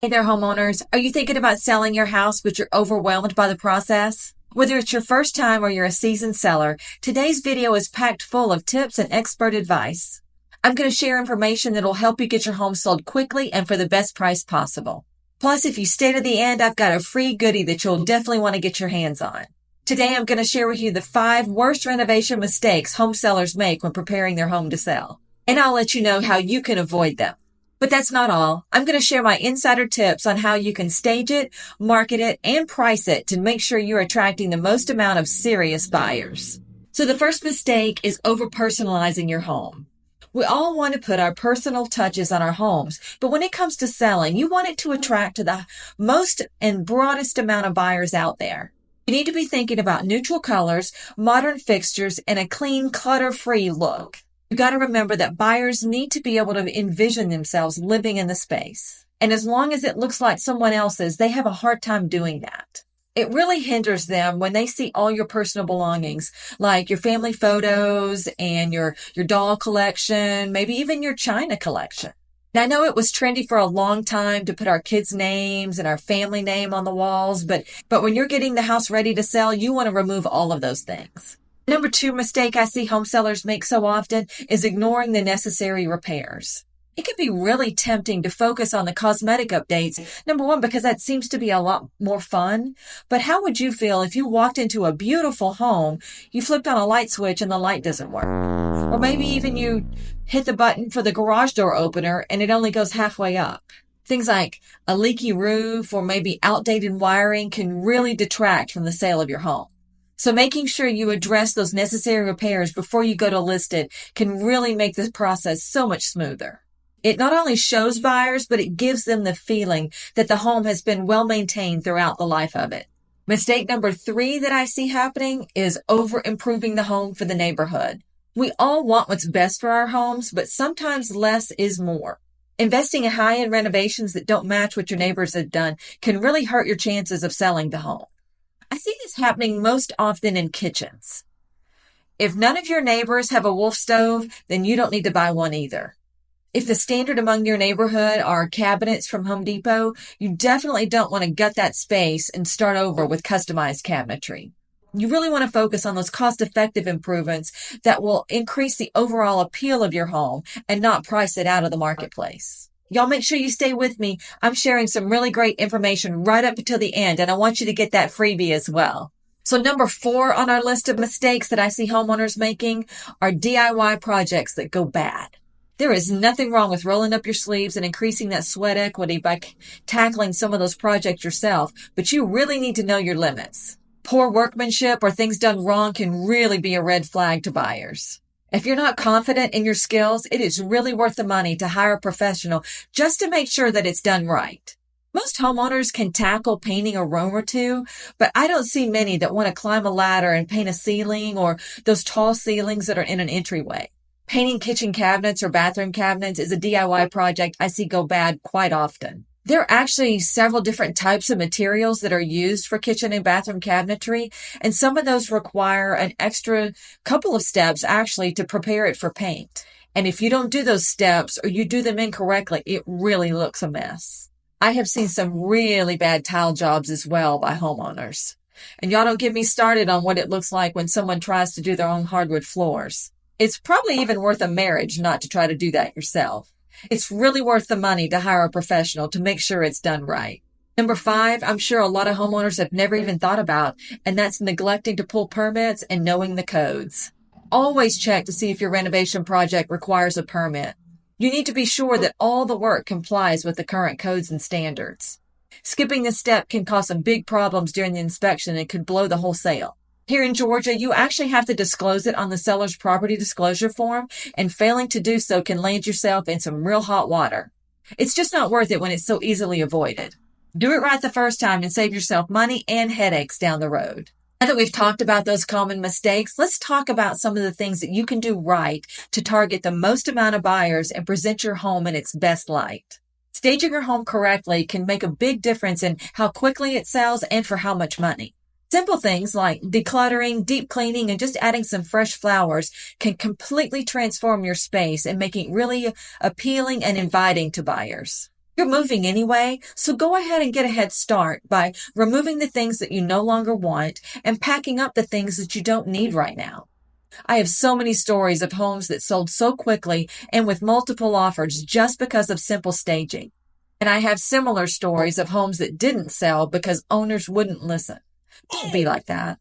Hey there, homeowners. Are you thinking about selling your house, but you're overwhelmed by the process? Whether it's your first time or you're a seasoned seller, today's video is packed full of tips and expert advice. I'm going to share information that will help you get your home sold quickly and for the best price possible. Plus, if you stay to the end, I've got a free goodie that you'll definitely want to get your hands on. Today, I'm going to share with you the 5 worst renovation mistakes home sellers make when preparing their home to sell. And I'll let you know how you can avoid them. But that's not all. I'm going to share my insider tips on how you can stage it, market it, and price it to make sure you're attracting the most amount of serious buyers. So the first mistake is over-personalizing your home. We all want to put our personal touches on our homes, but when it comes to selling, you want it to attract to the most and broadest amount of buyers out there. You need to be thinking about neutral colors, modern fixtures, and a clean, clutter-free look. You got to remember that buyers need to be able to envision themselves living in the space. And as long as it looks like someone else's, they have a hard time doing that. It really hinders them when they see all your personal belongings, like your family photos and your doll collection, maybe even your china collection. Now, I know it was trendy for a long time to put our kids' names and our family name on the walls, but when you're getting the house ready to sell, you want to remove all of those things. Number 2 mistake I see home sellers make so often is ignoring the necessary repairs. It can be really tempting to focus on the cosmetic updates, number 1, because that seems to be a lot more fun. But how would you feel if you walked into a beautiful home, you flipped on a light switch and the light doesn't work? Or maybe even you hit the button for the garage door opener and it only goes halfway up. Things like a leaky roof or maybe outdated wiring can really detract from the sale of your home. So making sure you address those necessary repairs before you go to list it can really make this process so much smoother. It not only shows buyers, but it gives them the feeling that the home has been well maintained throughout the life of it. Mistake number 3 that I see happening is over improving the home for the neighborhood. We all want what's best for our homes, but sometimes less is more. Investing in high-end renovations that don't match what your neighbors have done can really hurt your chances of selling the home. I see this happening most often in kitchens. If none of your neighbors have a Wolf stove, then you don't need to buy one either. If the standard among your neighborhood are cabinets from Home Depot, you definitely don't want to gut that space and start over with customized cabinetry. You really want to focus on those cost-effective improvements that will increase the overall appeal of your home and not price it out of the marketplace. Y'all make sure you stay with me. I'm sharing some really great information right up until the end, and I want you to get that freebie as well. So number 4 on our list of mistakes that I see homeowners making are DIY projects that go bad. There is nothing wrong with rolling up your sleeves and increasing that sweat equity by tackling some of those projects yourself, but you really need to know your limits. Poor workmanship or things done wrong can really be a red flag to buyers. If you're not confident in your skills, it is really worth the money to hire a professional just to make sure that it's done right. Most homeowners can tackle painting a room or two, but I don't see many that want to climb a ladder and paint a ceiling or those tall ceilings that are in an entryway. Painting kitchen cabinets or bathroom cabinets is a DIY project I see go bad quite often. There are actually several different types of materials that are used for kitchen and bathroom cabinetry, and some of those require an extra couple of steps actually to prepare it for paint. And if you don't do those steps or you do them incorrectly, it really looks a mess. I have seen some really bad tile jobs as well by homeowners. And y'all don't get me started on what it looks like when someone tries to do their own hardwood floors. It's probably even worth a marriage not to try to do that yourself. It's really worth the money to hire a professional to make sure it's done right. Number 5, I'm sure a lot of homeowners have never even thought about, and that's neglecting to pull permits and knowing the codes. Always check to see if your renovation project requires a permit. You need to be sure that all the work complies with the current codes and standards. Skipping this step can cause some big problems during the inspection and could blow the whole sale. Here in Georgia, you actually have to disclose it on the seller's property disclosure form, and failing to do so can land yourself in some real hot water. It's just not worth it when it's so easily avoided. Do it right the first time and save yourself money and headaches down the road. Now that we've talked about those common mistakes, let's talk about some of the things that you can do right to target the most amount of buyers and present your home in its best light. Staging your home correctly can make a big difference in how quickly it sells and for how much money. Simple things like decluttering, deep cleaning, and just adding some fresh flowers can completely transform your space and make it really appealing and inviting to buyers. You're moving anyway, so go ahead and get a head start by removing the things that you no longer want and packing up the things that you don't need right now. I have so many stories of homes that sold so quickly and with multiple offers just because of simple staging. And I have similar stories of homes that didn't sell because owners wouldn't listen. Don't be like that.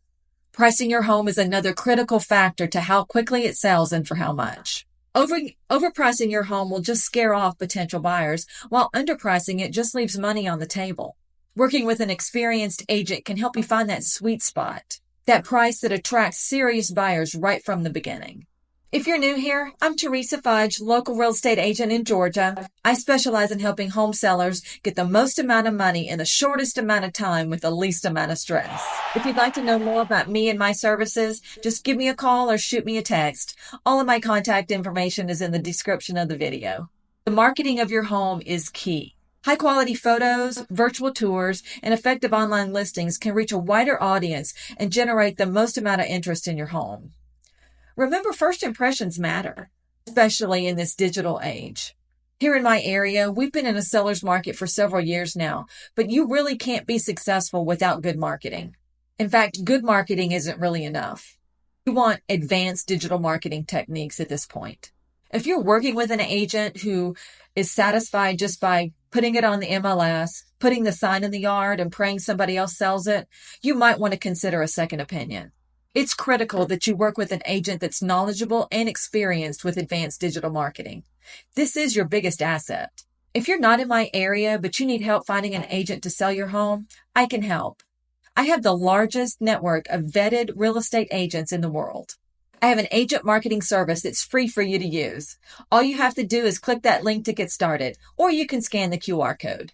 Pricing your home is another critical factor to how quickly it sells and for how much. Overpricing your home will just scare off potential buyers, while underpricing it just leaves money on the table. Working with an experienced agent can help you find that sweet spot, that price that attracts serious buyers right from the beginning. If you're new here, I'm Teresa Fudge, local real estate agent in Georgia. I specialize in helping home sellers get the most amount of money in the shortest amount of time with the least amount of stress. If you'd like to know more about me and my services, just give me a call or shoot me a text. All of my contact information is in the description of the video. The marketing of your home is key. High-quality photos, virtual tours, and effective online listings can reach a wider audience and generate the most amount of interest in your home. Remember, first impressions matter, especially in this digital age. Here in my area, we've been in a seller's market for several years now, but you really can't be successful without good marketing. In fact, good marketing isn't really enough. You want advanced digital marketing techniques at this point. If you're working with an agent who is satisfied just by putting it on the MLS, putting the sign in the yard, and praying somebody else sells it, you might want to consider a second opinion. It's critical that you work with an agent that's knowledgeable and experienced with advanced digital marketing. This is your biggest asset. If you're not in my area, but you need help finding an agent to sell your home, I can help. I have the largest network of vetted real estate agents in the world. I have an agent marketing service that's free for you to use. All you have to do is click that link to get started, or you can scan the QR code.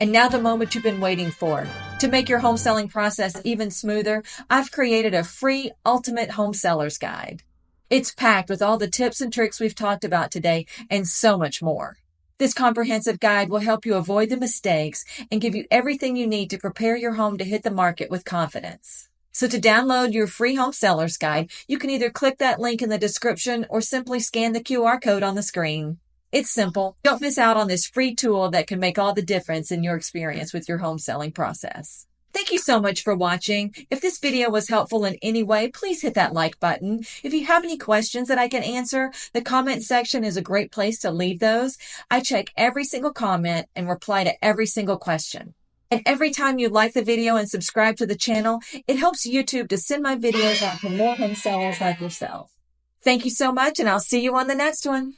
And now the moment you've been waiting for. To make your home selling process even smoother, I've created a free Ultimate Home Seller's Guide. It's packed with all the tips and tricks we've talked about today and so much more. This comprehensive guide will help you avoid the mistakes and give you everything you need to prepare your home to hit the market with confidence. So to download your free Home Seller's Guide, you can either click that link in the description or simply scan the QR code on the screen. It's simple. Don't miss out on this free tool that can make all the difference in your experience with your home selling process. Thank you so much for watching. If this video was helpful in any way, please hit that like button. If you have any questions that I can answer, the comment section is a great place to leave those. I check every single comment and reply to every single question. And every time you like the video and subscribe to the channel, it helps YouTube to send my videos out to more home sellers like yourself. Thank you so much, and I'll see you on the next one.